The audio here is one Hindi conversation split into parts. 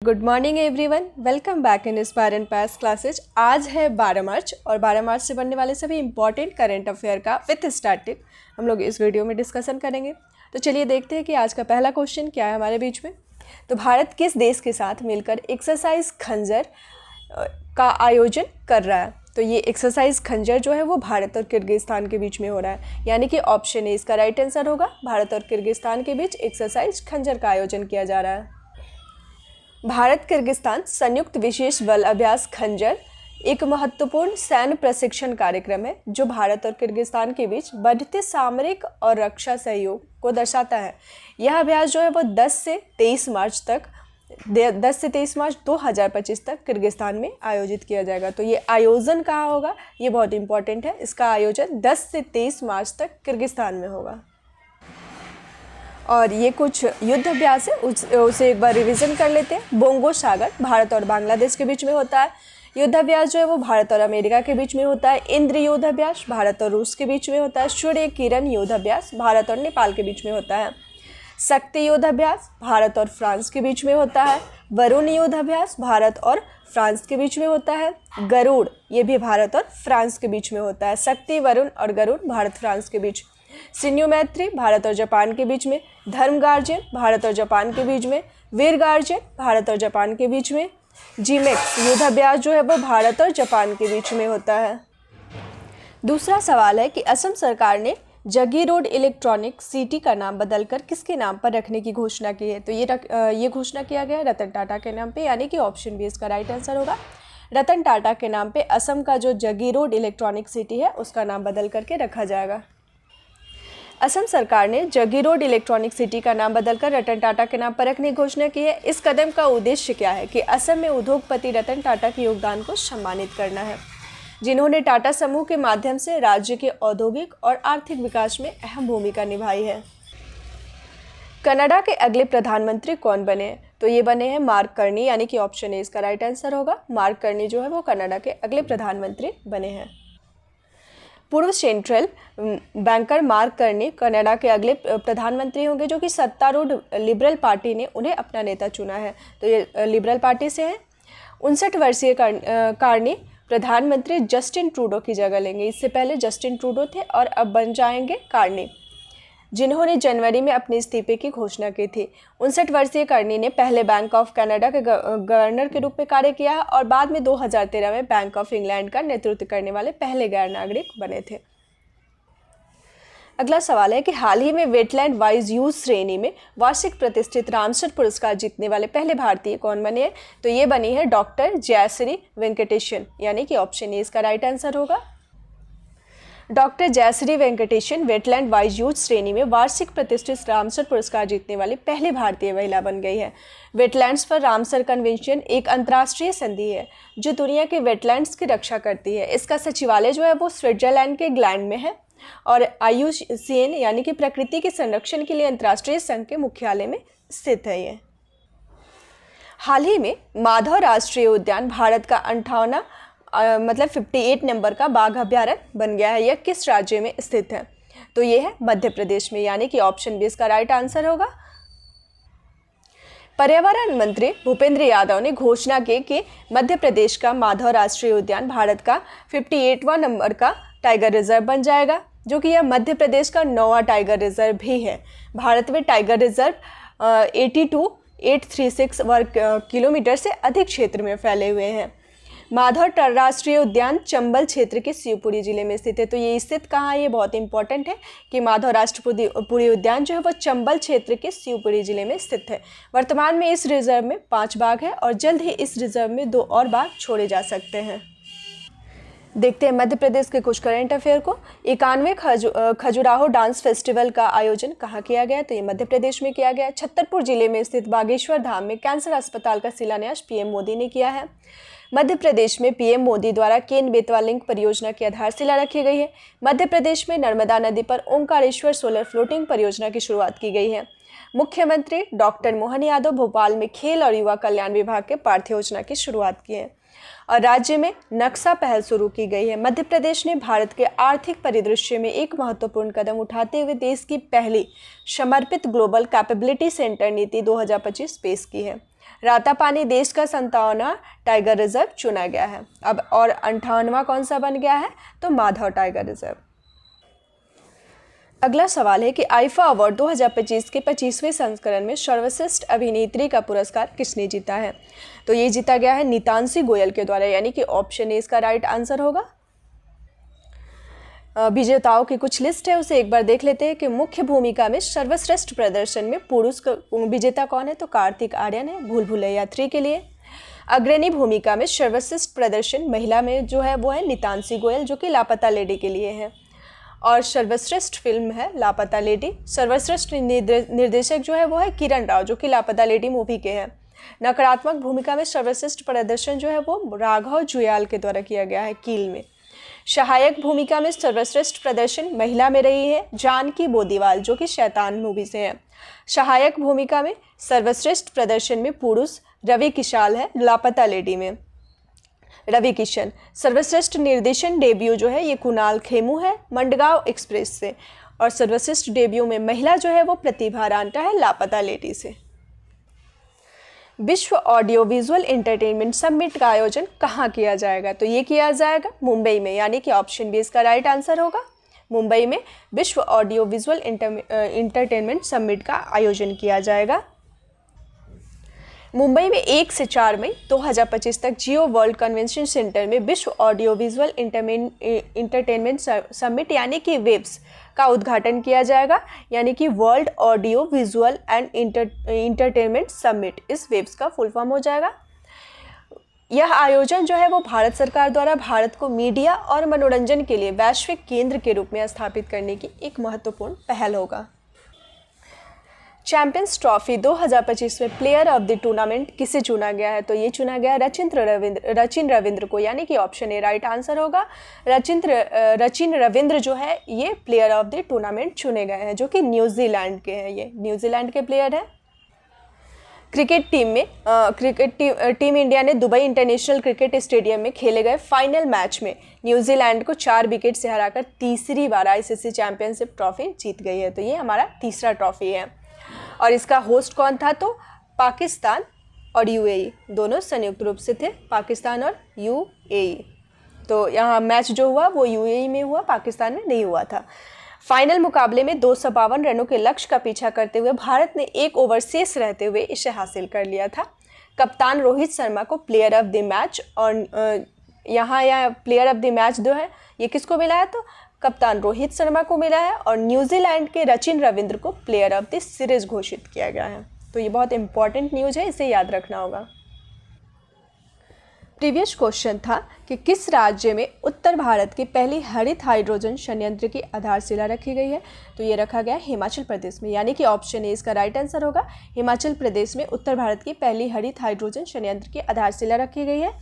Good morning everyone, welcome back in inspire and pass classes. आज है 12 मार्च और 12 मार्च से बनने वाले सभी इंपॉर्टेंट करंट अफेयर का विथ स्टैटिक हम लोग इस वीडियो में डिस्कशन करेंगे। तो चलिए देखते हैं कि आज का पहला क्वेश्चन क्या है हमारे बीच में। तो भारत किस देश के साथ मिलकर एक्सरसाइज खंजर का आयोजन कर रहा है? तो ये एक्सरसाइज खंजर जो है वो भारत और किर्गिस्तान के बीच में हो रहा है, यानी कि ऑप्शन ए इसका राइट आंसर होगा। भारत और किर्गिस्तान के बीच एक्सरसाइज खंजर का आयोजन किया जा रहा है। भारत किर्गिस्तान संयुक्त विशेष बल अभ्यास खंजर एक महत्वपूर्ण सैन्य प्रशिक्षण कार्यक्रम है जो भारत और किर्गिस्तान के बीच बढ़ते सामरिक और रक्षा सहयोग को दर्शाता है। यह अभ्यास जो है वो 10 से 23 मार्च 2025 तक किर्गिस्तान में आयोजित किया जाएगा। तो ये आयोजन कहाँ होगा, ये बहुत इंपॉर्टेंट है। इसका आयोजन 10 से 23 मार्च तक किर्गिस्तान में होगा। और ये कुछ युद्ध अभ्यास है, उसे एक बार रिवीजन कर लेते हैं। बोंगो सागर भारत और बांग्लादेश के बीच में होता है। युद्धाभ्यास जो है वो भारत और अमेरिका के बीच में होता है। इंद्र युद्धाभ्यास भारत और रूस के बीच में होता है। सूर्य किरण युद्धाभ्यास भारत और नेपाल के बीच में होता है। शक्ति युद्धाभ्यास भारत और फ्रांस के बीच में होता है। वरुण युद्धाभ्यास भारत और फ्रांस के बीच में होता है। गरुड़ ये भी भारत और फ्रांस के बीच में होता है। शक्ति, वरुण और गरुड़ भारत फ्रांस के बीच। सिन्यु मैत्री भारत और जापान के बीच में। धर्म गार्जियन भारत और जापान के बीच में। वीर गार्जियन भारत और जापान के बीच में। जीमेक्स युद्धाभ्यास जो है वो भारत और जापान के बीच में होता है। दूसरा सवाल है कि असम सरकार ने जगीरोड इलेक्ट्रॉनिक सिटी का नाम बदलकर किसके नाम पर रखने की घोषणा की है? तो ये घोषणा किया गया है रतन टाटा के नाम पे, यानी कि ऑप्शन बी इसका राइट आंसर होगा। रतन टाटा के नाम पे असम का जो जगीरोड इलेक्ट्रॉनिक सिटी है उसका नाम बदल करके रखा जाएगा। असम सरकार ने जगीरोड इलेक्ट्रॉनिक सिटी का नाम बदलकर रतन टाटा के नाम पर रखने की घोषणा की है। इस कदम का उद्देश्य क्या है? कि असम में उद्योगपति रतन टाटा के योगदान को सम्मानित करना है, जिन्होंने टाटा समूह के माध्यम से राज्य के औद्योगिक और आर्थिक विकास में अहम भूमिका निभाई है। कनाडा के अगले प्रधानमंत्री कौन बने हैं? तो ये बने हैं मार्क कर्नी, यानी कि ऑप्शन ए इसका राइट आंसर होगा। मार्क कर्नी जो है वो कनाडा के अगले प्रधानमंत्री बने हैं। पूर्व सेंट्रल बैंकर मार्क कर्नी कनाडा के अगले प्रधानमंत्री होंगे, जो कि सत्तारूढ़ लिबरल पार्टी ने उन्हें अपना नेता चुना है। तो ये लिबरल पार्टी से हैं। 59 वर्षीय कार्नी प्रधानमंत्री जस्टिन ट्रूडो की जगह लेंगे। इससे पहले जस्टिन ट्रूडो थे और अब बन जाएंगे कार्नी, जिन्होंने जनवरी में अपने इस्तीफे की घोषणा की थी। 59 वर्षीय कार्नी ने पहले बैंक ऑफ कनाडा के गवर्नर के रूप में कार्य किया है और बाद में 2013 में बैंक ऑफ इंग्लैंड का नेतृत्व करने वाले पहले गैर नागरिक बने थे। अगला सवाल है कि हाल ही में वेटलैंड वाइज यूज श्रेणी में वार्षिक प्रतिष्ठित रामसर पुरस्कार जीतने वाले पहले भारतीय कौन बने हैं? तो ये बनी है डॉक्टर जयश्री वेंकटेशन, यानी कि ऑप्शन ए इसका राइट आंसर होगा। Doctor Jayashree Venkatesan wetland wise use श्रेणी में वार्षिक प्रतिष्ठित रामसर पुरस्कार जीतने वाली पहली भारतीय महिला बन गई है। वेटलैंड्स पर रामसर कन्वेंशन एक अंतर्राष्ट्रीय संधि है जो दुनिया के वेटलैंड्स की रक्षा करती है। इसका सचिवालय जो है वो स्विट्जरलैंड के ग्लैंड में है और IUCN यानी कि प्रकृति के संरक्षण के लिए अंतर्राष्ट्रीय संघ के मुख्यालय में स्थित है। ये हाल ही में माधव राष्ट्रीय उद्यान भारत का 58 नंबर का बाघ अभ्यारण्य बन गया है। यह किस राज्य में स्थित है? तो ये है मध्य प्रदेश में, यानी कि ऑप्शन बी इसका राइट आंसर होगा। पर्यावरण मंत्री भूपेंद्र यादव ने घोषणा की कि मध्य प्रदेश का माधव राष्ट्रीय उद्यान भारत का 58वां नंबर का टाइगर रिजर्व बन जाएगा, जो कि यह मध्य प्रदेश का 9वां टाइगर रिजर्व भी है। भारत में टाइगर रिजर्व 82,836 वर्ग किलोमीटर से अधिक क्षेत्र में फैले हुए हैं। माधव राष्ट्रीय उद्यान चंबल क्षेत्र के शिवपुरी जिले में स्थित है। तो ये स्थित कहाँ है, ये बहुत इंपॉर्टेंट है कि माधव राष्ट्रीय उद्यान जो है वो चंबल क्षेत्र के शिवपुरी जिले में स्थित है। वर्तमान में इस रिजर्व में 5 बाघ है और जल्द ही इस रिजर्व में 2 और बाघ छोड़े जा सकते हैं। देखते हैं मध्य प्रदेश के कुछ करंट अफेयर को। 91वें खजुराहो डांस फेस्टिवल का आयोजन कहाँ किया गया? तो ये मध्य प्रदेश में किया गया। छतरपुर जिले में स्थित बागेश्वर धाम में कैंसर अस्पताल का शिलान्यास PM मोदी ने किया है। मध्य प्रदेश में PM मोदी द्वारा केन बेतवा लिंक परियोजना की आधारशिला रखी गई है। मध्य प्रदेश में नर्मदा नदी पर ओंकारेश्वर सोलर फ्लोटिंग परियोजना की शुरुआत की गई है। मुख्यमंत्री डॉक्टर मोहन यादव भोपाल में खेल और युवा कल्याण विभाग के पार्थ योजना की शुरुआत की है और राज्य में नक्शा पहल शुरू की गई है। मध्य प्रदेश ने भारत के आर्थिक परिदृश्य में एक महत्वपूर्ण कदम उठाते हुए देश की पहली समर्पित ग्लोबल कैपेबिलिटी सेंटर नीति 2025 पेश की है। रातापानी देश का 57वां टाइगर रिजर्व चुना गया है। अब और 58वां कौन सा बन गया है, तो माधव टाइगर रिजर्व। अगला सवाल है कि आईफा अवार्ड 2025 के 25वें संस्करण में सर्वश्रेष्ठ अभिनेत्री का पुरस्कार किसने जीता है, तो ये जीता गया है नीतांशी गोयल के द्वारा, यानी कि ऑप्शन ए इसका राइट आंसर होगा। विजेताओं की कुछ लिस्ट है, उसे एक बार देख लेते हैं कि मुख्य भूमिका में सर्वश्रेष्ठ प्रदर्शन में पुरुष विजेता कौन है, तो कार्तिक आर्यन है भूल भुलैया 3 के लिए। अग्रणी भूमिका में सर्वश्रेष्ठ प्रदर्शन महिला में जो है वो है नीतांशी गोयल, जो कि लापता लेडी के लिए है, और सर्वश्रेष्ठ फिल्म है लापता लेडी। सर्वश्रेष्ठ निर्देशक जो है वो है किरण राव, जो कि लापता लेडी मूवी के हैं। नकारात्मक भूमिका में सर्वश्रेष्ठ प्रदर्शन जो है वो राघव जुयाल के द्वारा किया गया है कील में। सहायक भूमिका में सर्वश्रेष्ठ प्रदर्शन महिला में रही है जानकी बोदीवाल, जो कि शैतान मूवी से है। सहायक भूमिका में सर्वश्रेष्ठ प्रदर्शन में पुरुष रवि किशाल है लापता लेडी में, रवि किशन। सर्वश्रेष्ठ निर्देशन डेब्यू जो है ये कुणाल खेमू है मंडगांव एक्सप्रेस से, और सर्वश्रेष्ठ डेब्यू में महिला जो है वो प्रतिभा रांटा है लापता लेडी से। विश्व ऑडियो विजुअल एंटरटेनमेंट समिट का आयोजन कहाँ किया जाएगा, तो ये किया जाएगा मुंबई में, यानी कि ऑप्शन बी इसका राइट आंसर होगा। मुंबई में विश्व ऑडियो विजुअल एंटरटेनमेंट समिट का आयोजन किया जाएगा। मुंबई में 1 से 4 मई 2025 तक जियो वर्ल्ड कन्वेंशन सेंटर में विश्व ऑडियो विजुअल इंटरटेनमेंट समिट यानी कि वेब्स का उद्घाटन किया जाएगा, यानी कि world audio visual and entertainment summit, इस वेब्स का फुल फॉर्म हो जाएगा। यह आयोजन जो है वो भारत सरकार द्वारा भारत को मीडिया और मनोरंजन के लिए वैश्विक केंद्र के रूप में स्थापित करने की एक महत्वपूर्ण पहल होगा। चैंपियंस ट्रॉफी 2025 में प्लेयर ऑफ द टूर्नामेंट किसे चुना गया है, तो ये चुना गया रचिन रविंद्र को, यानी कि ऑप्शन ए राइट आंसर होगा। रचिन रविंद्र जो है ये प्लेयर ऑफ द टूर्नामेंट चुने गए हैं, जो कि न्यूजीलैंड के हैं, ये न्यूजीलैंड के प्लेयर हैं। क्रिकेट टीम इंडिया ने दुबई इंटरनेशनल क्रिकेट स्टेडियम में खेले गए फाइनल मैच में न्यूजीलैंड को 4 विकेट से हराकर तीसरी बार आईसीसी चैंपियनशिप ट्रॉफी जीत गई है, तो ये हमारा तीसरा ट्रॉफी है। और इसका होस्ट कौन था, तो पाकिस्तान और यूएई दोनों संयुक्त रूप से थे, पाकिस्तान और यूएई। तो यहाँ मैच जो हुआ वो यूएई में हुआ, पाकिस्तान में नहीं हुआ था। फाइनल मुकाबले में 252 रनों के लक्ष्य का पीछा करते हुए भारत ने 1 ओवर शेष रहते हुए इसे हासिल कर लिया था। कप्तान रोहित शर्मा को प्लेयर ऑफ द मैच, और यहाँ प्लेयर ऑफ द मैच जो है ये किसको मिला है, तो कप्तान रोहित शर्मा को मिला है, और न्यूजीलैंड के रचिन रविंद्र को प्लेयर ऑफ द सीरीज घोषित किया गया है। तो ये बहुत इंपॉर्टेंट न्यूज़ है, इसे याद रखना होगा। प्रीवियस क्वेश्चन था कि किस राज्य में उत्तर भारत की पहली हरित हाइड्रोजन संयंत्र की आधारशिला रखी गई है, तो ये रखा गया हिमाचल प्रदेश में, यानी कि ऑप्शन ए इसका राइट आंसर होगा। हिमाचल प्रदेश में उत्तर भारत की पहली हरित हाइड्रोजन संयंत्र की आधारशिला रखी गई है।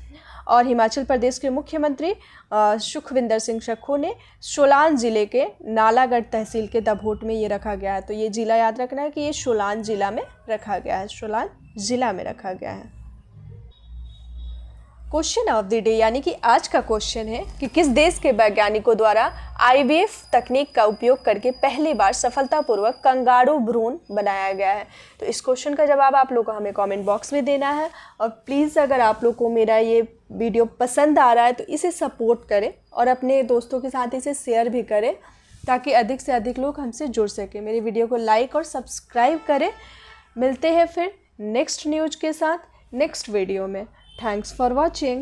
और हिमाचल प्रदेश के मुख्यमंत्री सुखविंदर सिंह सुक्खू ने सोलान जिले के नालागढ़ तहसील के दभोट में ये रखा गया है, तो ये जिला याद रखना है कि ये सोलान जिला में रखा गया है, सोलान जिला में रखा गया है। क्वेश्चन ऑफ द डे यानी कि आज का क्वेश्चन है कि किस देश के वैज्ञानिकों द्वारा आईवीएफ तकनीक का उपयोग करके पहली बार सफलतापूर्वक कंगारू भ्रूण बनाया गया है। तो इस क्वेश्चन का जवाब आप लोग को हमें कमेंट बॉक्स में देना है। और प्लीज़ अगर आप लोग को मेरा ये वीडियो पसंद आ रहा है तो इसे सपोर्ट करें और अपने दोस्तों के साथ इसे शेयर भी करें, ताकि अधिक से अधिक लोग हमसे जुड़ सकें। मेरी वीडियो को लाइक और सब्सक्राइब करें। मिलते हैं फिर नेक्स्ट न्यूज़ के साथ नेक्स्ट वीडियो में। Thanks for watching.